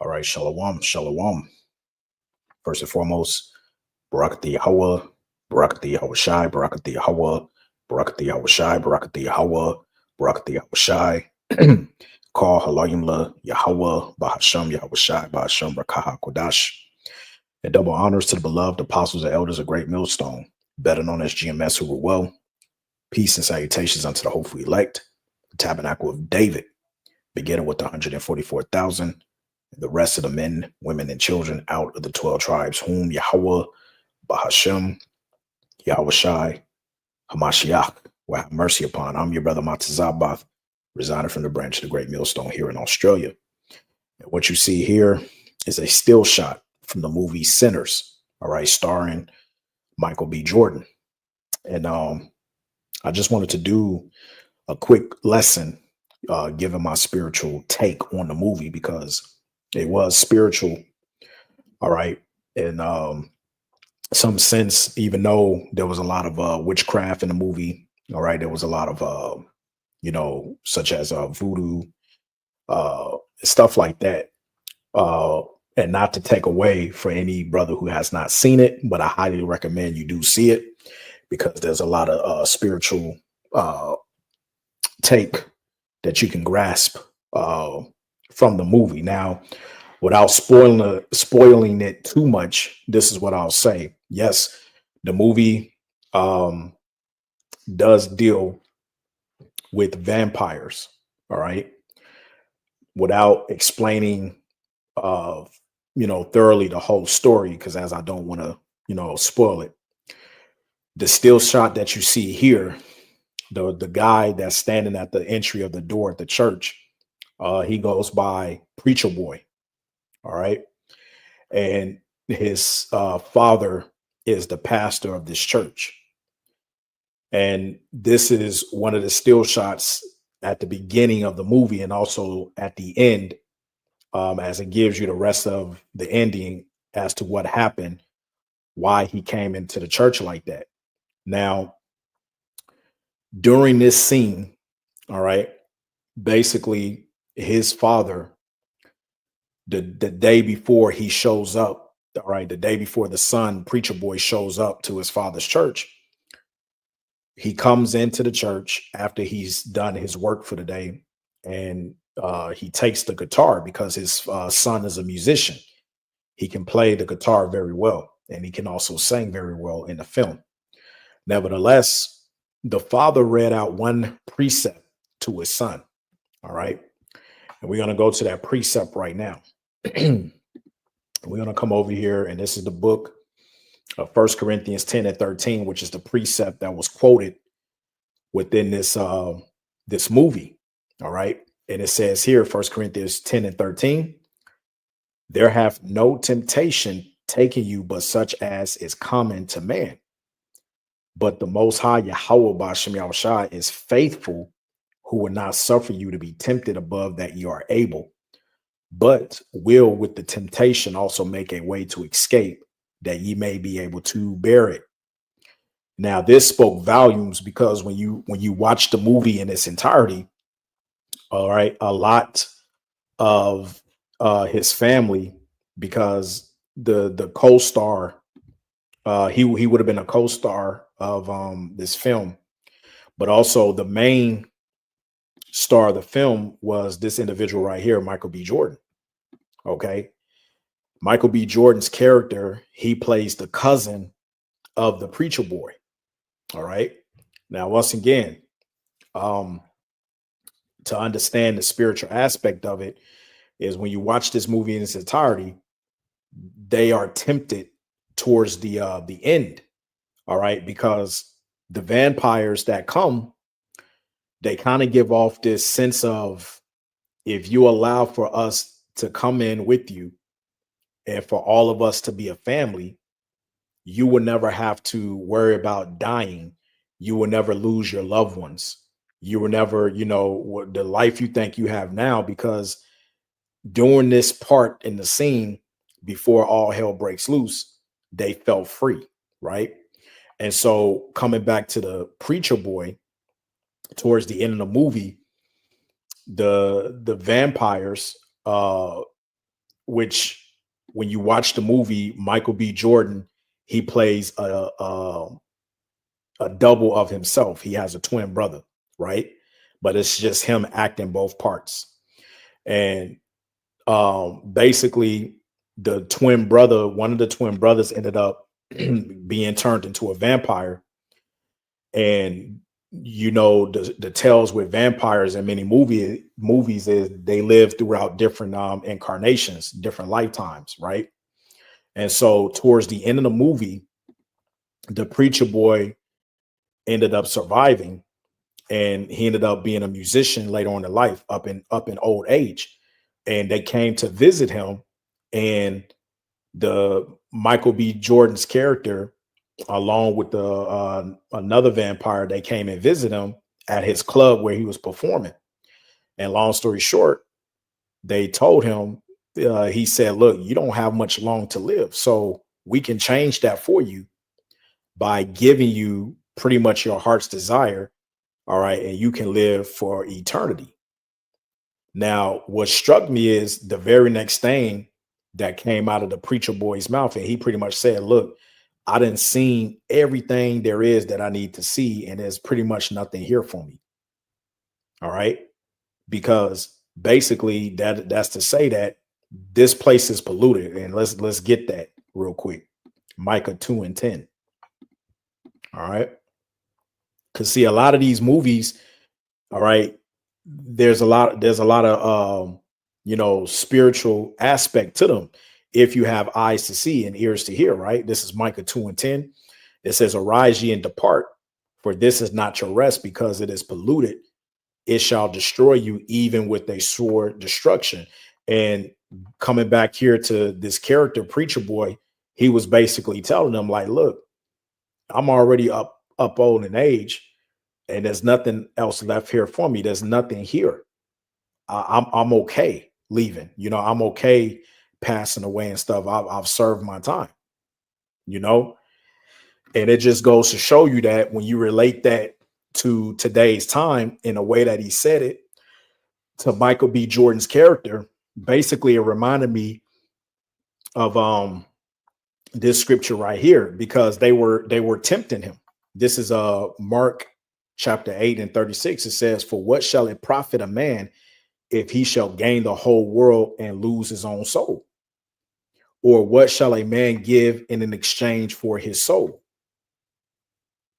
All right, shalom, shalom. First and foremost, Barakati Yahweh, Barakati Yahweh Shai, Barakati Yahweh, Barakati Yahweh Shai, Barakati Yahweh, Barakati Yahweh Shai. Call Halayim La Yahweh, Bahasham Yahweh Shai, Bahasham Rakaha Kodash. And double honors to the beloved apostles and elders of Great Millstone, better known as GMS, who were well. Peace and salutations unto the hopeful elect, the tabernacle of David, beginning with the 144,000. The rest of the men, women, and children out of the 12 tribes, whom Yahweh, Bahashem, Yahweh Shai, Hamashiach will have mercy upon. I'm your brother Matazabath, resigning from the branch of the Great Millstone here in Australia. And what you see here is a still shot from the movie Sinners, all right, starring Michael B. Jordan. And I just wanted to do a quick lesson, given my spiritual take on the movie, because it was spiritual, all right, in some sense, even though there was a lot of witchcraft in the movie, all right, there was a lot of, such as voodoo, stuff like that. And not to take away for any brother who has not seen it, but I highly recommend you do see it, because there's a lot of spiritual take that you can grasp from the movie. Now, without spoiling it too much, this is what I'll say. Yes, the movie does deal with vampires, all right, without explaining thoroughly the whole story, because as I don't want to spoil it. The still shot that you see here, the guy that's standing at the entry of the door at the church, he goes by Preacher Boy. All right. And his father is the pastor of this church. And this is one of the still shots at the beginning of the movie and also at the end, as it gives you the rest of the ending as to what happened, why he came into the church like that. Now, during this scene, all right, basically his father, the day before he shows up, all right, the day before the son, Preacher Boy, shows up to his father's church, he comes into the church after he's done his work for the day, and he takes the guitar because his son is a musician. He can play the guitar very well, and he can also sing very well in the film. Nevertheless, the father read out one precept to his son. All right. And we're going to go to that precept right now. We're going to come over here, and this is the book of 1 Corinthians 10 and 13, which is the precept that was quoted within this this movie. All right. And it says here, 1 Corinthians 10 and 13, there hath no temptation taken you but such as is common to man. But the Most High Yahweh Ba'ashem Yahushua is faithful, who will not suffer you to be tempted above that you are able, but will with the temptation also make a way to escape, that ye may be able to bear it. Now, this spoke volumes, because when you watch the movie in its entirety, all right, a lot of his family, because the co-star, he would have been a co-star of this film, but also the main star of the film was this individual right here, Michael B. Jordan. Okay. Michael B. Jordan's character, he plays the cousin of the Preacher Boy. All right. Now, once again, to understand the spiritual aspect of it is when you watch this movie in its entirety, they are tempted towards the end. All right. Because the vampires that come, they kind of give off this sense of, if you allow for us to come in with you and for all of us to be a family, you will never have to worry about dying. You will never lose your loved ones. You will never, the life you think you have now, because during this part in the scene, before all hell breaks loose, they felt free, right? And so coming back to the Preacher Boy, towards the end of the movie, the vampires which when you watch the movie, Michael B. Jordan, he plays a double of himself. He has a twin brother, right? But it's just him acting both parts. And basically, the twin brother, one of the twin brothers, ended up being turned into a vampire. And you know, the tales with vampires in many movies is they live throughout different incarnations, different lifetimes, right? And so towards the end of the movie, the preacher boy ended up surviving, and he ended up being a musician later on in life, up in old age. And they came to visit him, and the Michael B. Jordan's character, along with the another vampire, they came and visit him at his club where he was performing. And long story short, they told him, he said, "Look, you don't have much long to live, so we can change that for you by giving you pretty much your heart's desire. All right, and you can live for eternity." Now, what struck me is the very next thing that came out of the preacher boy's mouth, and he pretty much said, "Look, I didn't seen everything there is that I need to see, and there's pretty much nothing here for me." All right, because basically that's to say that this place is polluted, and let's get that real quick. Micah 2:10. All right, because see, a lot of these movies, all right, there's a lot of spiritual aspect to them if you have eyes to see and ears to hear, right? This is Micah 2:10. It says, "Arise ye and depart, for this is not your rest, because it is polluted. It shall destroy you even with a sore destruction." And coming back here to this character, preacher boy, he was basically telling them, like, look, I'm already up old in age, and there's nothing else left here for me. There's nothing here. I'm okay leaving. I'm okay passing away and stuff. I've served my time. You know, and it just goes to show you that when you relate that to today's time in a way that he said it to Michael B. Jordan's character, basically it reminded me of this scripture right here, because they were tempting him. This is Mark chapter 8 and 36. It says, "For what shall it profit a man if he shall gain the whole world and lose his own soul? Or what shall a man give in an exchange for his soul?"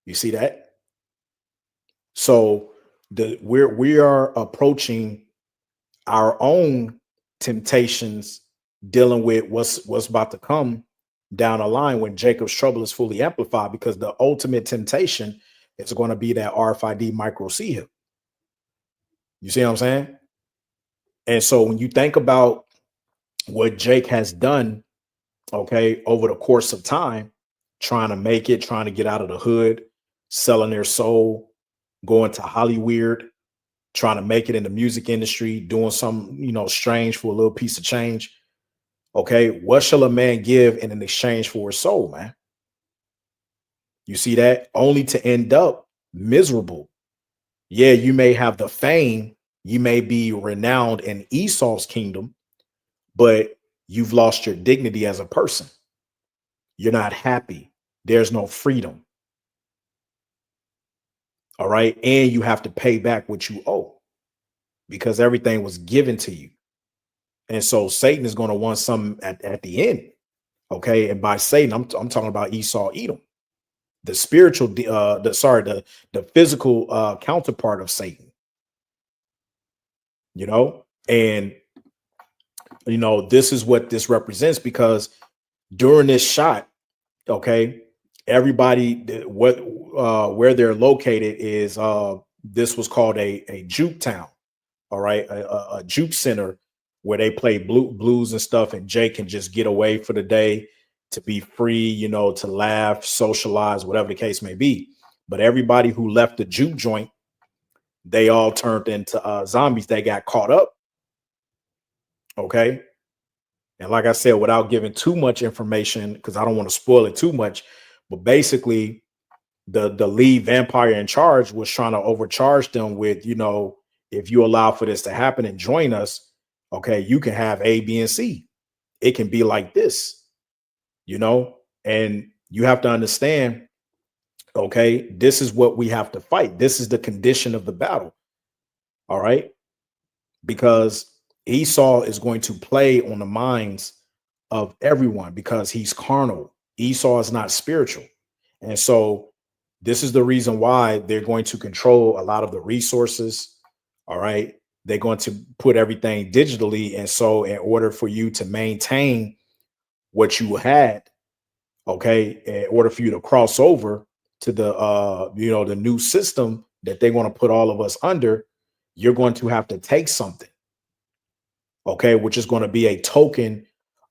You see that? So we are approaching our own temptations, dealing with what's about to come down the line when Jacob's trouble is fully amplified, because the ultimate temptation is going to be that RFID micro C hip. You see what I'm saying? And so when you think about what Jake has done, okay, over the course of time, trying to make it, trying to get out of the hood, selling their soul, going to Hollywood, trying to make it in the music industry, doing something, strange for a little piece of change. Okay, what shall a man give in an exchange for his soul, man? You see that? Only to end up miserable. Yeah, you may have the fame, you may be renowned in Esau's kingdom, but you've lost your dignity as a person. You're not happy. There's no freedom. All right. And you have to pay back what you owe, because everything was given to you. And so Satan is going to want something at the end. Okay. And by Satan, I'm talking about Esau, Edom, the spiritual, the physical counterpart of Satan, and this is what this represents, because during this shot, okay, everybody, where they're located is this was called a juke town. All right, a juke center where they play blues and stuff, and Jake can just get away for the day, to be free, to laugh, socialize, whatever the case may be. But everybody who left the juke joint, they all turned into zombies. They got caught up. Okay. And like I said, without giving too much information, because I don't want to spoil it too much, but basically the lead vampire in charge was trying to overcharge them with, if you allow for this to happen and join us, okay, you can have A, B, and C. it can be like this, you know, and you have to understand, okay, this is what we have to fight. This is the condition of the battle. All right. Because Esau is going to play on the minds of everyone because he's carnal. Esau is not spiritual. And so this is the reason why they're going to control a lot of the resources. All right. They're going to put everything digitally. And so in order for you to maintain what you had, okay, in order for you to cross over to the the new system that they want to put all of us under, you're going to have to take something, okay, which is going to be a token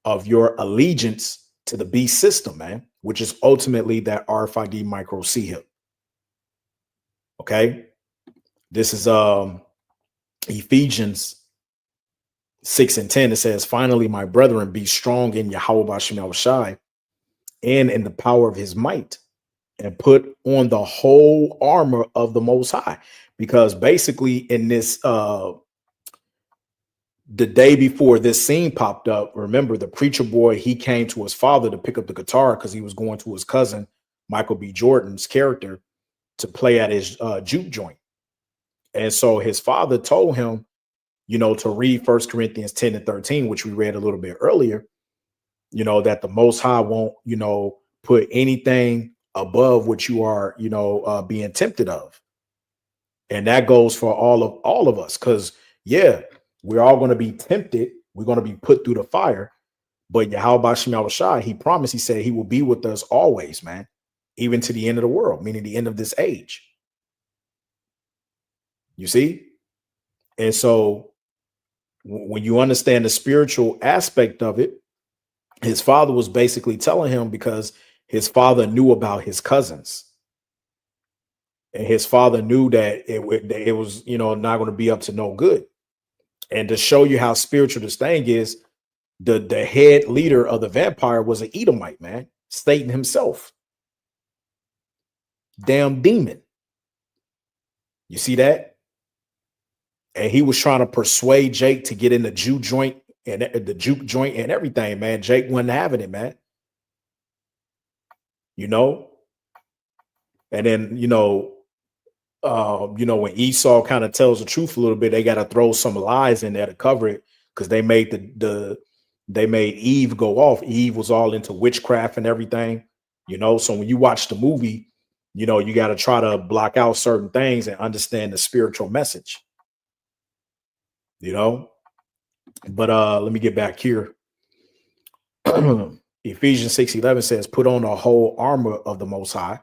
of your allegiance to the beast system, man, which is ultimately that RFID micro C hip. Okay. This is Ephesians 6:10. It says, finally, my brethren, be strong in Yahweh Bashim Yahushai and in the power of his might, and put on the whole armor of the Most High. Because basically in this the day before this scene popped up, remember the preacher boy, he came to his father to pick up the guitar because he was going to his cousin Michael B. Jordan's character to play at his juke joint. And so his father told him, to read 1 Corinthians 10:13, which we read a little bit earlier, that the Most High won't, put anything above what you are, being tempted of. And that goes for all of us, because we're all going to be tempted. We're going to be put through the fire. But Yahweh Bashim Yahushai, he promised, he said he will be with us always, man, even to the end of the world, meaning the end of this age. You see? And so when you understand the spiritual aspect of it, his father was basically telling him, because his father knew about his cousins. And his father knew that it was, not going to be up to no good. And to show you how spiritual this thing is, the head leader of the vampire was an Edomite, man, Satan himself. Damn demon. You see that? And he was trying to persuade Jake to get in the juke joint and everything, man. Jake wasn't having it, man. And then, when Esau kind of tells the truth a little bit, they got to throw some lies in there to cover it, because they made they made Eve go off. Eve was all into witchcraft and everything, So when you watch the movie, you got to try to block out certain things and understand the spiritual message, But let me get back here. Ephesians 6:11 says, put on the whole armor of the Most High,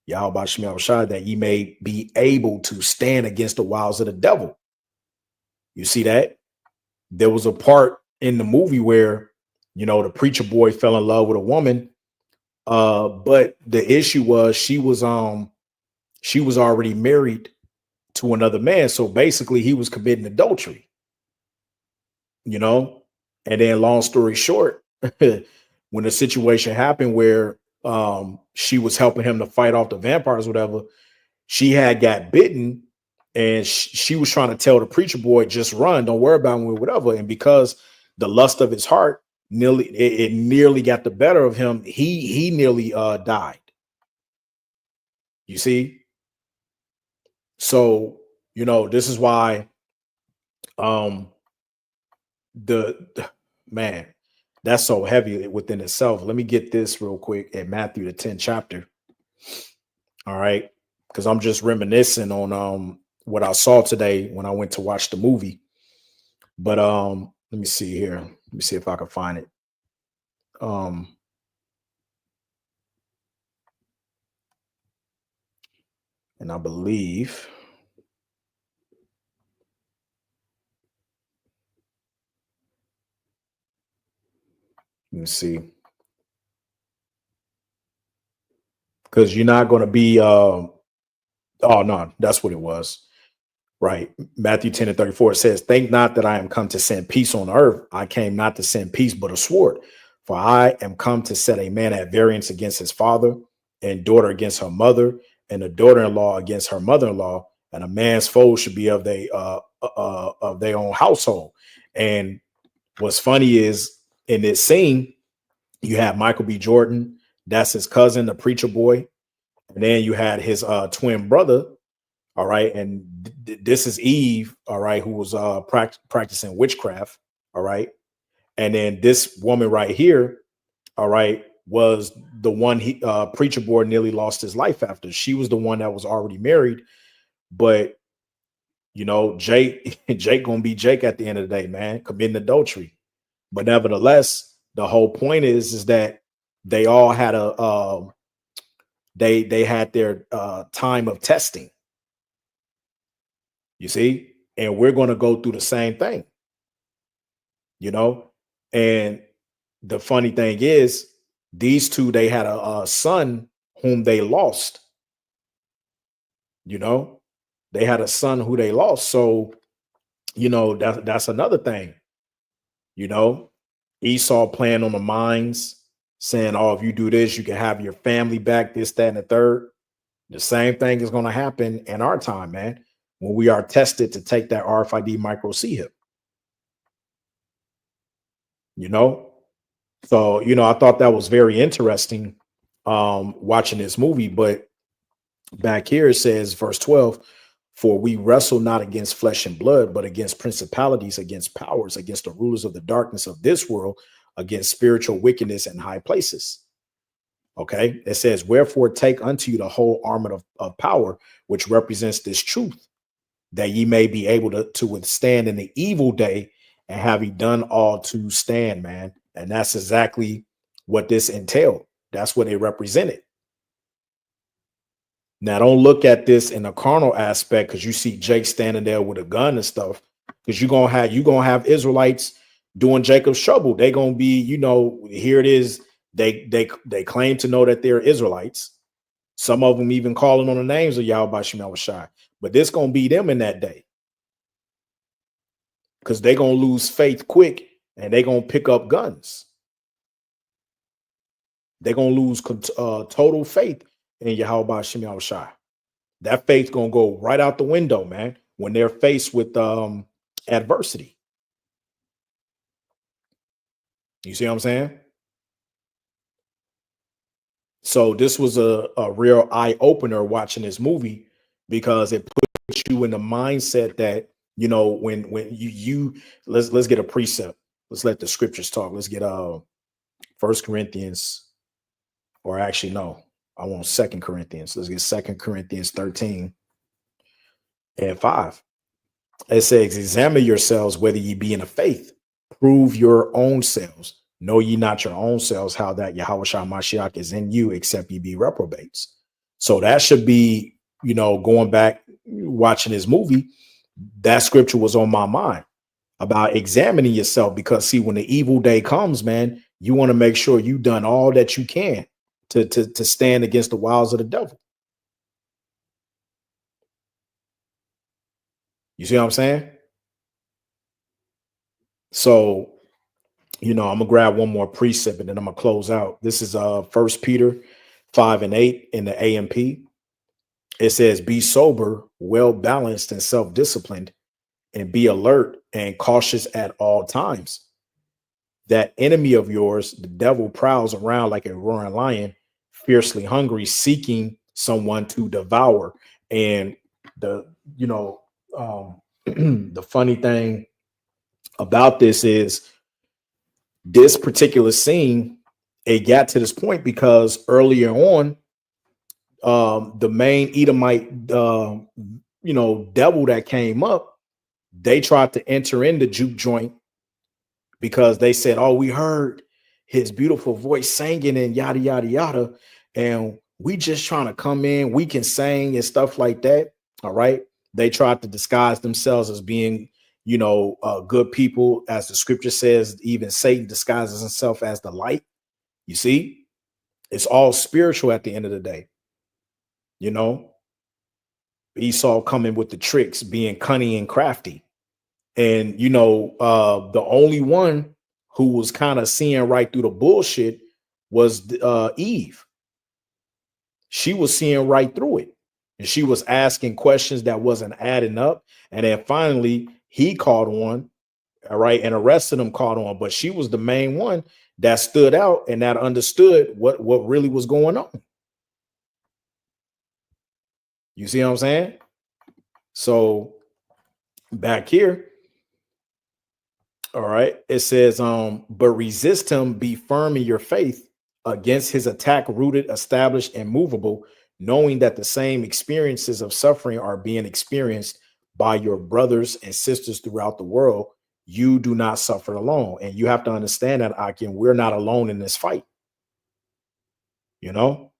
Yahweh Bashim Yahushai, that ye may be able to stand against the wiles of the devil. You see that? There was a part in the movie where, the preacher boy fell in love with a woman. But the issue was she was already married to another man. So basically he was committing adultery, and then long story short, when the situation happened where she was helping him to fight off the vampires, whatever, she had got bitten, and she was trying to tell the preacher boy, just run, don't worry about me, whatever. And because the lust of his heart nearly got the better of him, he nearly died. You see? So, this is why man, that's so heavy within itself. Let me get this real quick at Matthew the 10th chapter. All right, because I'm just reminiscing on what I saw today when I went to watch the movie. But let me see here. Let me see if I can find it. And I believe let me see. Because you're not going to be oh no, that's what it was. Right. Matthew 10:34 says, think not that I am come to send peace on earth. I came not to send peace, but a sword. For I am come to set a man at variance against his father, and daughter against her mother, and a daughter-in-law against her mother-in-law, and a man's foe should be of their own household. And what's funny is in this scene, you had Michael B. Jordan, that's his cousin, the preacher boy, and then you had his twin brother, all right, and this is Eve, all right, who was practicing witchcraft, all right, and then this woman right here, all right, was the one he preacher boy nearly lost his life after. She was the one that was already married, but you know, Jake gonna be Jake at the end of the day, man, committing adultery. But nevertheless, the whole point is that they all had they had their time of testing, you see, and we're going to go through the same thing, you know. And the funny thing is, these two, they had a son whom they lost, you know, they had a son who they lost. So, you know, that's another thing, you know. Esau playing on the minds, saying, oh, if you do this, you can have your family back, this, that, and the third. The same thing is going to happen in our time, man, when we are tested to take that RFID micro C-hip, you know? So, you know, I thought that was very interesting watching this movie. But back here it says, verse 12, for we wrestle not against flesh and blood, but against principalities, against powers, against the rulers of the darkness of this world, against spiritual wickedness in high places. Okay, it says, wherefore take unto you the whole armor of power, which represents this truth, that ye may be able to withstand in the evil day, and have ye done all to stand, man. And that's exactly what this entailed. That's what it represented. Now, don't look at this in a carnal aspect, because you see Jake standing there with a gun and stuff, because you're gonna have Israelites doing Jacob's trouble. They're gonna be, you know, here it is. They claim to know that they're Israelites. Some of them even calling on the names of Yahweh Shemel Shai. But this gonna be them in that day, because they're gonna lose faith quick, and they're gonna pick up guns. They're gonna lose total faith in Yahweh Shemel Shai. That faith gonna go right out the window, man, when they're faced with adversity. You see what I'm saying? So this was a real eye opener watching this movie, because it puts you in the mindset that, you know, when you let's get a precept. Let's let the scriptures talk. Let's get First Corinthians, or actually no, I want Second Corinthians. Let's get 2 Corinthians 13 and 5. It says, examine yourselves whether ye be in the faith. Prove your own selves. Know ye not your own selves, how that Yahweh Shah Mashiach is in you, except ye be reprobates. So that should be, you know, going back, watching this movie, that scripture was on my mind about examining yourself, because see, when the evil day comes, man, you want to make sure you've done all that you can to stand against the wiles of the devil. You see what I'm saying? So, you know, I'm gonna grab one more precept and then I'm gonna close out. This is First Peter 5 and 8 in the AMP. It says, be sober, well balanced, and self-disciplined, and be alert and cautious at all times. That enemy of yours, the devil, prowls around like a roaring lion, fiercely hungry, seeking someone to devour. And the, you know, the funny thing about this is, this particular scene, it got to this point because earlier on, the main Edomite, you know, devil that came up, they tried to enter in the juke joint, because they said, oh, we heard his beautiful voice singing and yada, yada, yada. And we just trying to come in, we can sing and stuff like that. All right. They tried to disguise themselves as being, you know, good people. As the scripture says, even Satan disguises himself as the light. You see, it's all spiritual at the end of the day. You know, Esau coming with the tricks, being cunning and crafty. And, you know, the only one who was kind of seeing right through the bullshit was Eve. She was seeing right through it. And she was asking questions that wasn't adding up. And then finally, he caught on, all right, and the rest of them caught on, but she was the main one that stood out and that understood what really was going on. You see what I'm saying? So back here, all right, it says, but resist him, be firm in your faith against his attack, rooted, established, and movable, knowing that the same experiences of suffering are being experienced by your brothers and sisters throughout the world. You do not suffer alone. And you have to understand that, Akin, we're not alone in this fight. You know,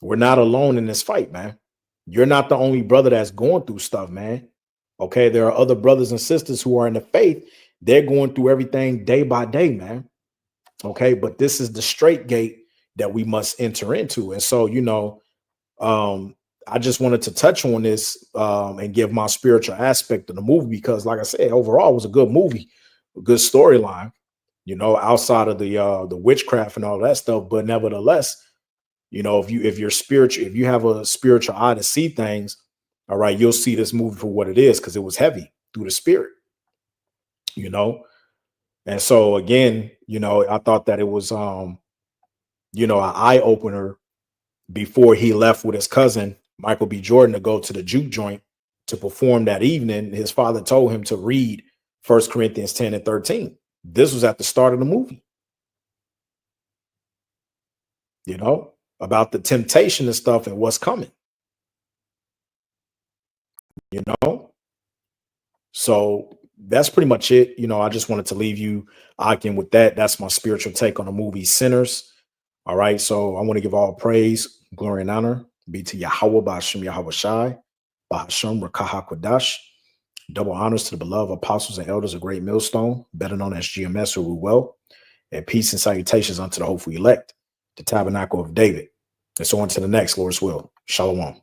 we're not alone in this fight, man. You're not the only brother that's going through stuff, man. Okay, there are other brothers and sisters who are in the faith. They're going through everything day by day, man. Okay, but this is the straight gate that we must enter into. And so, you know, I just wanted to touch on this and give my spiritual aspect of the movie, because like I said, overall it was a good movie, a good storyline, you know, outside of the witchcraft and all that stuff. But nevertheless, you know, if you're spiritual, if you have a spiritual eye to see things, all right, you'll see this movie for what it is, because it was heavy through the spirit, you know. And so again, you know, I thought that it was you know, an eye opener before he left with his cousin Michael B. Jordan to go to the juke joint to perform that evening. His father told him to read 1 Corinthians 10 and 13. This was at the start of the movie, you know, about the temptation and stuff and what's coming, you know. So that's pretty much it. You know, I just wanted to leave you, Akin, with that. That's my spiritual take on the movie Sinners. All right. So I want to give all praise, glory, and honor be to Yahweh, Ba'ashem Yahweh Shai, Ba'ashem Rakaha Kodash. Double honors to the beloved apostles and elders of Great Millstone, better known as GMS or Ruel. And peace and salutations unto the hopeful elect, the tabernacle of David. And so on to the next, Lord's will. Shalom.